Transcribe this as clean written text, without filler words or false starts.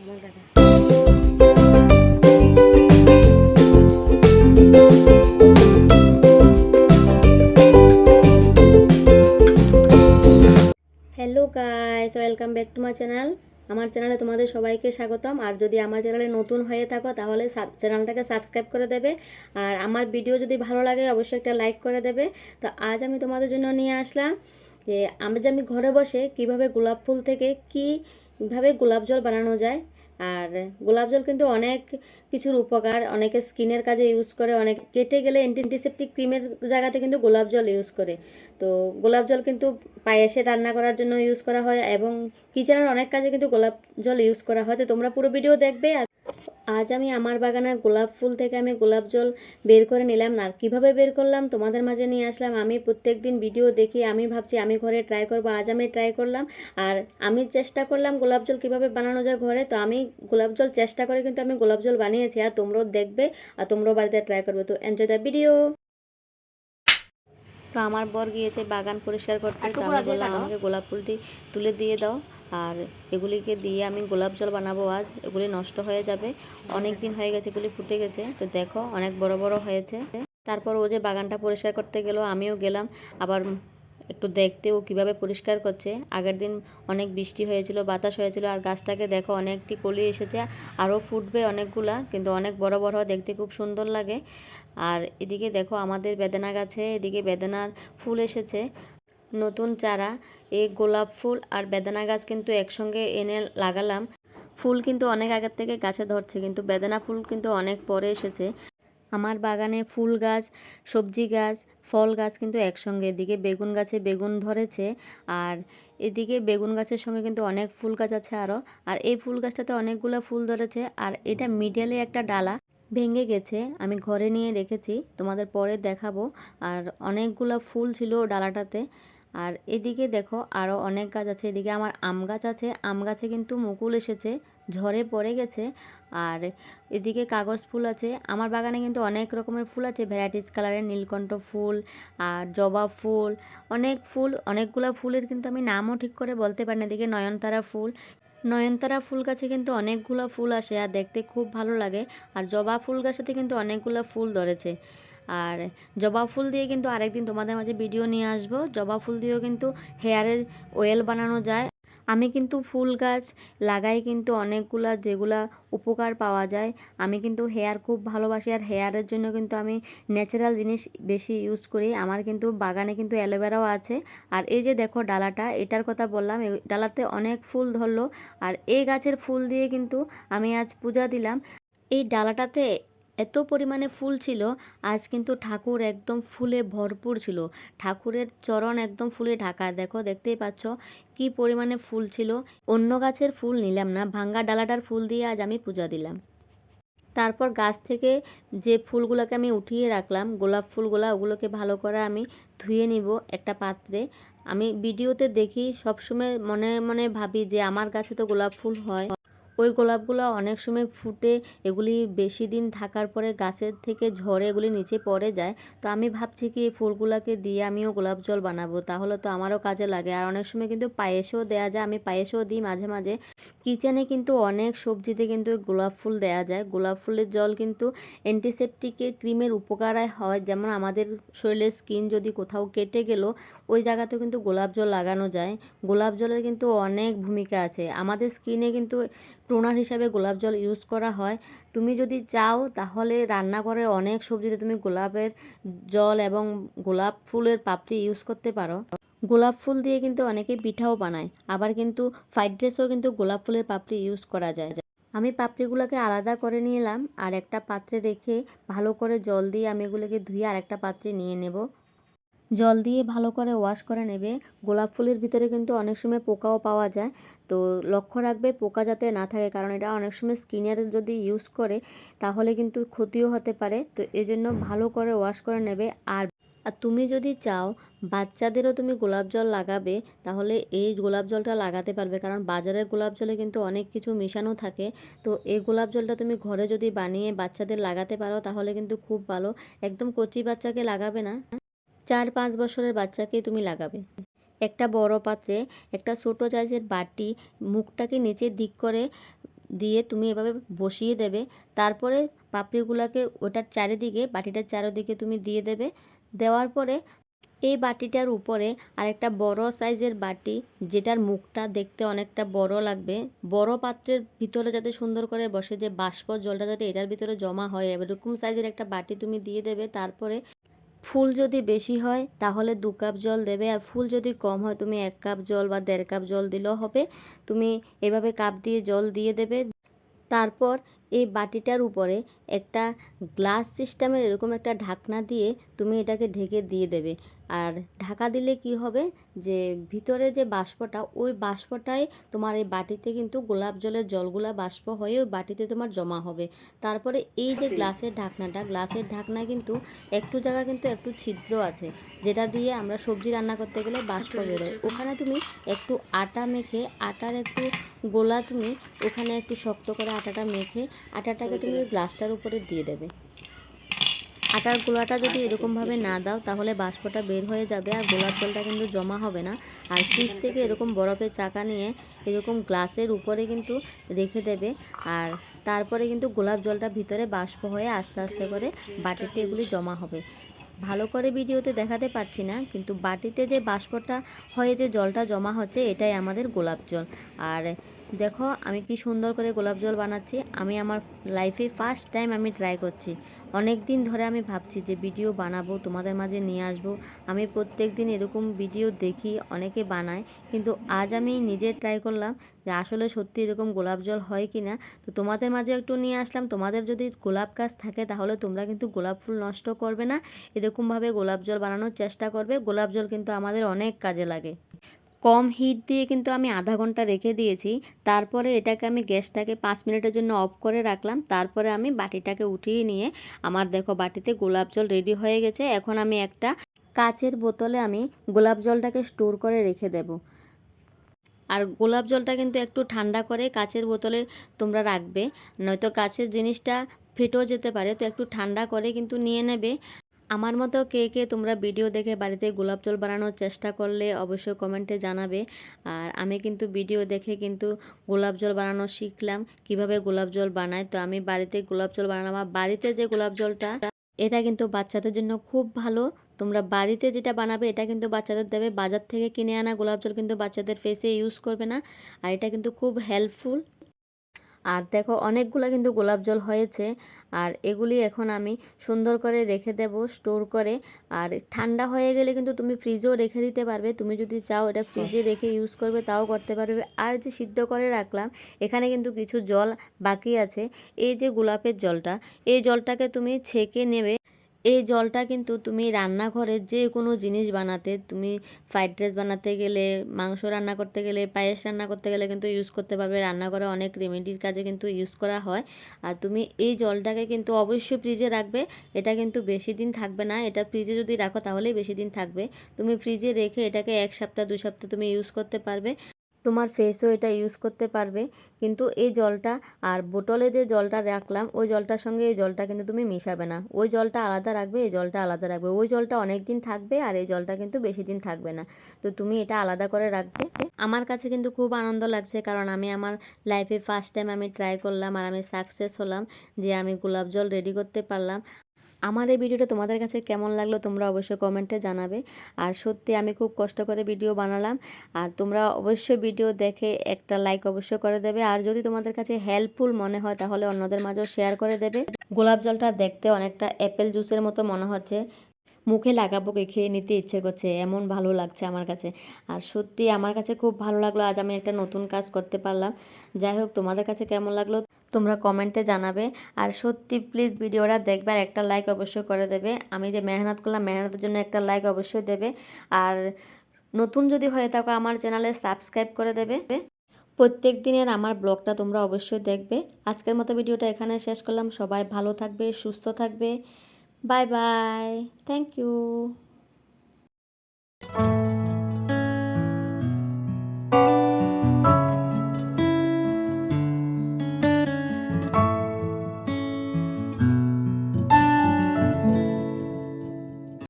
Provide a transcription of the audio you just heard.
আমার দেখা hello guys, welcome back to my channel. আমার চ্যানেলে তোমাদের সবাইকে স্বাগতম। আর যদি আমার চ্যানেলে নতুন হয়ে থাকো তাহলে চ্যানেলটাকে সাবস্ক্রাইব করে দেবে। আর আমার ভিডিও যদি ভালো লাগে অবশ্যই একটা লাইক করে দেবে। তো আজ আমি তোমাদের জন্য নিয়ে আসলাম যে আমি ঘরে বসে কিভাবে গোলাপ ফুল থেকে কীভাবে গোলাপ জল বানানো যায়। আর গোলাপ জল কিন্তু অনেক কিছুর উপকার, অনেকে স্কিনের কাজে ইউজ করে, অনেক কেটে গেলে অ্যান্টিসেপটিক ক্রিমের জায়গাতে কিন্তু গোলাপ জল ইউজ করে। তো গোলাপ জল কিন্তু পায়েসে রান্না করার জন্য ইউজ করা হয় এবং কিচেনের অনেক কাজে কিন্তু গোলাপ জল ইউজ করা হয়। তো তোমরা পুরো ভিডিও দেখবে। আর আজ আমি আমার বাগানের গোলাপ ফুল থেকে আমি গোলাপ জল বের করে নিলাম, আর কীভাবে বের করলাম তোমাদের মাঝে নিয়ে আসলাম। আমি প্রত্যেক দিন ভিডিও দেখি, আমি ভাবছি আমি ঘরে ট্রাই করব, আজ আমি ট্রাই করলাম। আর আমি চেষ্টা করলাম গোলাপ জল কীভাবে বানানো যায় ঘরে। তো আমি গোলাপ জল চেষ্টা করে কিন্তু আমি গোলাপ জল বানিয়েছি, আর তোমরাও দেখবে আর তোমরাও বাড়িতে ট্রাই করবে। তো এনজয় দ্য ভিডিও। তো আমার বর গিয়েছে বাগান পরিষ্কার করতে, তো আমি বললাম আমাকে গোলাপ ফুলটি তুলে দিয়ে দাও। আর এগুলিকে দিয়ে আমি গোলাপ জল বানাবো আজ। এগুলি নষ্ট হয়ে যাবে, অনেক দিন হয়ে গেছে, এগুলি ফুটে গেছে। তো দেখো অনেক বড় বড় হয়েছে। তারপর ও যে বাগানটা পরিষ্কার করতে গেল, আমিও গেলাম আবার একটু দেখতে ও কীভাবে পরিষ্কার করছে। আগের দিন অনেক বৃষ্টি হয়েছিল, বাতাস হয়েছিল, আর গাছটাকে দেখো অনেকটি কলি এসেছে, আরও ফুটবে অনেকগুলা, কিন্তু অনেক বড় বড়, দেখতে খুব সুন্দর লাগে। আর এদিকে দেখো আমাদের বেদানা গাছে এদিকে বেদানার ফুল এসেছে, নতুন চারা। এই গোলাপ ফুল আর বেদানা গাছ কিন্তু একসঙ্গে এনে লাগালাম। ফুল কিন্তু অনেক আগের থেকে গাছে ধরছে, কিন্তু বেদানা ফুল কিন্তু অনেক পরে এসেছে। আমার বাগানে ফুল গাছ, সবজি গাছ, ফল গাছ কিন্তু একসঙ্গে। এদিকে বেগুন গাছে বেগুন ধরেছে, আর এদিকে বেগুন গাছের সঙ্গে কিন্তু অনেক ফুল গাছ আছে আরও। আর এই ফুল গাছটাতে অনেকগুলো ফুল ধরেছে, আর এটা মিডলে একটা ডালা ভেঙে গেছে, আমি ঘরে নিয়ে রেখেছি, তোমাদের পরে দেখাবো। আর অনেকগুলো ফুল ছিল ডালাটাতে। আর এদিকে দেখো আরও অনেক গাছ আছে। এদিকে আমার আম গাছ আছে, আম গাছে কিন্তু মুকুল এসেছে, ঝরে পড়ে গেছে। আর এদিকে কাগজ ফুল আছে। আমার বাগানে কিন্তু অনেক রকমের ফুল আছে, ভ্যারাইটিস কালারের, নীলকণ্ঠ ফুল আর জবা ফুল, অনেক ফুল, অনেকগুলো ফুলের কিন্তু আমি নামও ঠিক করে বলতে পারি না। এদিকে নয়নতারা ফুল, নয়নতারা ফুল গাছে কিন্তু অনেকগুলো ফুল আসে আর দেখতে খুব ভালো লাগে। আর জবা ফুল গাছটাতে কিন্তু অনেকগুলো ফুল ধরেছে। আর জবা ফুল দিয়ে কিন্তু আরেকদিন তোমাদের মাঝে ভিডিও নিয়ে আসবো। জবা ফুল দিয়েও কিন্তু হেয়ারের অয়েল বানানো যায়। আমি কিন্তু ফুল গাছ লাগাই কিন্তু অনেকগুলা, যেগুলা উপকার পাওয়া যায়। আমি কিন্তু হেয়ার খুব ভালোবাসি, আর হেয়ারের জন্য কিন্তু আমি ন্যাচারাল জিনিস বেশি ইউজ করি। আমার কিন্তু বাগানে কিন্তু অ্যালোভেরাও আছে। আর এই যে দেখো ডালাটা, এটার কথা বললাম, এই ডালাতে অনেক ফুল ধরলো। আর এই গাছের ফুল দিয়ে কিন্তু আমি আজ পূজা দিলাম। এই ডালাটাতে এত পরিমাণে ফুল ছিল, আজ কিন্তু ঠাকুর একদম ফুলে ভরপুর ছিল। ঠাকুরের চরণ একদম ফুলে ঢাকা, দেখো দেখতেই পাচ্ছ কি পরিমাণে ফুল ছিল। অন্য গাছের ফুল নিলাম না, ভাঙ্গা ডালাটার ফুল দিয়ে আজ আমি পূজা দিলাম। তারপর গাছ থেকে যে ফুলগুলোকে আমি উঠিয়ে রাখলাম, গোলাপ ফুলগুলো, ওগুলোকে ভালো করে আমি ধুয়ে নিব একটা পাত্রে। আমি ভিডিওতে দেখি, সবসময় মনে মনে ভাবি যে আমার গাছে তো গোলাপ ফুল হয়, ওই গোলাপগুলো অনেক সময় ফুটে, এগুলি বেশি দিন থাকার পরে গাছের থেকে ঝরে এগুলি নিচে পড়ে যায়। তো আমি ভাবছি কি এই ফুলগুলোকে দিয়ে আমিও গোলাপ জল বানাবো, তাহলে তো আমারও কাজে লাগে। আর অনেক সময় কিন্তু পায়েসেও দেওয়া যায়, আমি পায়েসেও দিই মাঝে মাঝে। কিচেনে কিন্তু অনেক সবজিতে কিন্তু গোলাপ ফুল দেওয়া যায়। গোলাপ ফুলের জল কিন্তু অ্যান্টিসেপটিকে ক্রিমের উপকারে হয়, যেমন আমাদের শরীরের স্কিন যদি কোথাও কেটে গেল, ওই জায়গাতেও কিন্তু গোলাপ জল লাগানো যায়। গোলাপ জলের কিন্তু অনেক ভূমিকা আছে, আমাদের স্কিনে কিন্তু টোনার হিসাবে গোলাপ জল ইউজ করা হয়। তুমি যদি চাও তাহলে রান্নাঘরে অনেক সবজিতে তুমি গোলাপের জল এবং গোলাপ ফুলের পাপড়ি ইউজ করতে পারো। গোলাপ ফুল দিয়ে কিন্তু অনেকে পিঠাও বানায়, আবার কিন্তু ফ্রাইড রাইসেও কিন্তু গোলাপ ফুলের পাপড়ি ইউজ করা যায়। আমি পাপড়িগুলোকে আলাদা করে নিলাম, আর একটা পাত্রে রেখে ভালো করে জল দিয়ে আমি এগুলোকে ধুয়ে আর একটা পাত্রে নিয়ে নেব। জল দিয়ে ভালো করে ওয়াশ করে নেবে। গোলাপ ফুলের ভিতরে কিন্তু অনেক সময় পোকাও পাওয়া যায়, তো লক্ষ্য রাখবে পোকা যাতে না থাকে, কারণ এটা অনেক সময় স্কিনের যদি ইউজ করে তাহলে কিন্তু ক্ষতিও হতে পারে। তো এজন্য ভালো করে ওয়াশ করে নেবে। আর আর তুমি যদি চাও বাচ্চাদেরও তুমি গোলাপ জল লাগাবে, তাহলে এই গোলাপ জলটা লাগাতে পারবে, কারণ বাজারের গোলাপ জলে কিন্তু অনেক কিছু মিশানো থাকে। তো এই গোলাপ জলটা তুমি ঘরে যদি বানিয়ে বাচ্চাদের লাগাতে পারো তাহলে কিন্তু খুব ভালো। একদম কচি বাচ্চাকে লাগাবে না, 4-5 বছরের বাচ্চাকেই তুমি লাগাবে। একটা বড় পাত্রে একটা ছোটো সাইজের বাটি, মুখটাকে নিচের দিক করে দিয়ে তুমি এভাবে বসিয়ে দেবে। তারপরে পাপড়িগুলোকে ওটার চারিদিকে, বাটিটার চারিদিকে তুমি দিয়ে দেবে। দেওয়ার পরে এই বাটিটার উপরে আরেকটা বড় সাইজের বাটি, যেটার মুখটা দেখতে অনেকটা বড় লাগবে, বড় পাত্রের ভিতরে যাতে সুন্দর করে বসে, যে বাষ্প জলটা যাতে এটার ভিতরে জমা হয়, এরকম সাইজের একটা বাটি তুমি দিয়ে দেবে। তারপরে ফুল যদি বেশি হয় তাহলে 2 কাপ জল দেবে, আর ফুল যদি কম হয় তুমি 1 কাপ জল বা 1.5 কাপ জল দিলেও হবে। তুমি এভাবে কাপ দিয়ে জল দিয়ে দেবে। তারপর এই বাটিটার উপরে একটা গ্লাস সিস্টেমের এরকম একটা ঢাকনা দিয়ে তুমি এটাকে ঢেকে দিয়ে দেবে। আর ঢাকা দিলে কি হবে, যে ভিতরে যে বাষ্পটা, ওই বাষ্পটাই তোমার এই বাটিতে কিন্তু গোলাপ জলের জলগুলা বাষ্প হয়ে ওই বাটিতে তোমার জমা হবে। তারপরে এই যে গ্লাসের ঢাকনাটা, গ্লাসের ঢাকনায় কিন্তু একটু জায়গা কিন্তু একটু ছিদ্র আছে, যেটা দিয়ে আমরা সবজি রান্না করতে গেলে বাষ্প বেরোয়। ওখানে তুমি একটু আটা মেখে, আটার একটু গোলা তুমি ওখানে একটু শক্ত করে আটাটা মেখে আটাটাকে তুমি গ্লাসটার উপরে দিয়ে দেবে। আটার গোলাটা যদি এরকমভাবে না দাও তাহলে বাষ্পটা বের হয়ে যাবে আর গোলাপ জলটা কিন্তু জমা হবে না। আর ফ্রিজ থেকে এরকম বরফের চাকা নিয়ে এরকম গ্লাসের উপরে কিন্তু রেখে দেবে। আর তারপরে কিন্তু গোলাপ জলটা ভিতরে বাষ্প হয়ে আস্তে আস্তে করে বাটিতে এগুলি জমা হবে। ভালো করে ভিডিওতে দেখাতে পারছি না, কিন্তু বাটিতে যে বাষ্পটা হয়ে যে জলটা জমা হচ্ছে এটাই আমাদের গোলাপ জল। আর দেখো আমি কি সুন্দর করে গোলাপ জল বানাচ্ছি। আমি আমার লাইফে ফার্স্ট টাইম আমি ট্রাই করছি। অনেক দিন ধরে আমি ভাবছি যে ভিডিও বানাবো, তোমাদের মাঝে নিয়ে আসবো। আমি প্রত্যেক দিন এরকম ভিডিও দেখি, অনেকে বানায়, কিন্তু আজ আমি নিজে ট্রাই করলাম যে আসলে সত্যি এরকম গোলাপ জল হয় কি না। তো তোমাদের মাঝে একটু নিয়ে আসলাম। তোমাদের যদি গোলাপ গাছ থাকে তাহলে তোমরা কিন্তু গোলাপ ফুল নষ্ট করবে না, এরকমভাবে গোলাপ জল বানানোর চেষ্টা করবে। গোলাপ জল কিন্তু আমাদের অনেক কাজে লাগে। কম হিট দিয়ে কিন্তু আমি আধা ঘন্টা রেখে দিয়েছি। তারপরে এটাকে আমি গ্যাসটাকে 5 মিনিটের জন্য অফ করে রাখলাম। তারপরে আমি বাটিটাকে উঠিয়ে নিয়ে আমার দেখো বাটিতে গোলাপ জল রেডি হয়ে গেছে। এখন আমি একটা কাচের বোতলে আমি গোলাপ জলটাকে স্টোর করে রেখে দেব। আর গোলাপ জলটা কিন্তু একটু ঠান্ডা করে কাচের বোতলে তোমরা রাখবে, নয়তো কাচের জিনিসটা ফেটেও যেতে পারে। তো একটু ঠান্ডা করে কিন্তু নিয়ে নেবে। আমার মতো কে কে তোমরা ভিডিও দেখে বাড়িতে গোলাপ জল বানানোর চেষ্টা করলে অবশ্যই কমেন্টে জানাবে। আর আমি কিন্তু ভিডিও দেখে কিন্তু গোলাপ জল বানানো শিখলাম, কিভাবে গোলাপ জল বানায়। তো আমি বাড়িতে গোলাপ জল বানালাম। আর বাড়িতে যে গোলাপ জলটা, এটা কিন্তু বাচ্চাদের জন্য খুব ভালো। তোমরা বাড়িতে যেটা বানাবে এটা কিন্তু বাচ্চাদের দেবে। বাজার থেকে কিনে আনা গোলাপ জল কিন্তু বাচ্চাদের ফেসে ইউজ করবে না। আর এটা কিন্তু খুব হেল্পফুল। আর দেখো অনেকগুলো কিন্তু গোলাপ জল হয়েছে। আর এগুলি এখন আমি সুন্দর করে রেখে দেব স্টোর করে। আর ঠান্ডা হয়ে গেলে কিন্তু তুমি ফ্রিজেও রেখে দিতে পারবে। তুমি যদি চাও এটা ফ্রিজে রেখে ইউজ করবে তাও করতে পারবে। আর যে সিদ্ধ করে রাখলাম এখানে কিন্তু কিছু জল বাকি আছে। এই যে গোলাপের জলটা, এই জলটাকে তুমি ছেঁকে নেবে। এই জলটা কিন্তু তুমি রান্নাঘরে যে কোনো জিনিস বানাতে, তুমি ফ্রাইড রাইস বানাতে গেলে, মাংস রান্না করতে গেলে, পায়েস রান্না করতে গেলে কিন্তু ইউজ করতে পারবে। রান্নাঘরে অনেক রেমেডির কাজে কিন্তু ইউজ করা হয়। আর তুমি এই জলটাকে কিন্তু অবশ্যই ফ্রিজে রাখবে। এটা কিন্তু বেশি দিন থাকবে না। এটা ফ্রিজে যদি রাখো তাহলেই বেশি দিন থাকবে। তুমি ফ্রিজে রেখে এটাকে 1 সপ্তাহ 2 সপ্তাহ তুমি ইউজ করতে পারবে। তোমার ফেসও এটা ইউজ করতে পারবে। কিন্তু এই জলটা আর বোতলে যে জলটা রাখলাম ওই জলটার সঙ্গে এই জলটা কিন্তু তুমি মিশাবে না। ওই জলটা আলাদা রাখবে, এই জলটা আলাদা রাখবে। ওই জলটা অনেক দিন থাকবে আর এই জলটা কিন্তু বেশি দিন থাকবে না। তো তুমি এটা আলাদা করে রাখবে। আমার কাছে কিন্তু খুব আনন্দ লাগছে, কারণ আমি আমার লাইফে ফার্স্ট টাইম আমি ট্রাই করলাম আর আমি সাকসেস হলাম যে আমি গোলাপ জল রেডি করতে পারলাম। আমার এই ভিডিওটা তোমাদের কাছে কেমন লাগলো তোমরা অবশ্যই কমেন্টে জানাবে। আর সত্যি আমি খুব কষ্ট করে ভিডিও বানালাম। আর তোমরা অবশ্যই ভিডিও দেখে একটা লাইক অবশ্যই করে দেবে। আর যদি তোমাদের কাছে হেল্পফুল মনে হয় তাহলে অন্যদের মাঝেও শেয়ার করে দেবে। গোলাপ জলটা দেখতে অনেকটা অ্যাপেল জুসের মতো মনে হচ্ছে। মুখে লাগাবো কি, খেয়ে নিতে ইচ্ছে করছে, এমন ভালো লাগছে আমার কাছে। আর সত্যি আমার কাছে খুব ভালো লাগলো, আজ আমি একটা নতুন কাজ করতে পারলাম। যাই হোক, তোমাদের কাছে কেমন লাগলো তোমরা কমেন্টে জানাবে। আর সত্যি প্লিজ ভিডিওটা দেখবে আর একটা লাইক অবশ্যই করে দেবে। আমি যে মেহনত করলাম মেহনতের জন্য একটা লাইক অবশ্যই দেবে। আর নতুন যদি হয়ে থাকো আমার চ্যানেলে সাবস্ক্রাইব করে দেবে। প্রত্যেক দিনের আমার ব্লগটা তোমরা অবশ্যই দেখবে। আজকের মতো ভিডিওটা এখানে শেষ করলাম। সবাই ভালো থাকবে, সুস্থ থাকবে। Bye bye, thank you.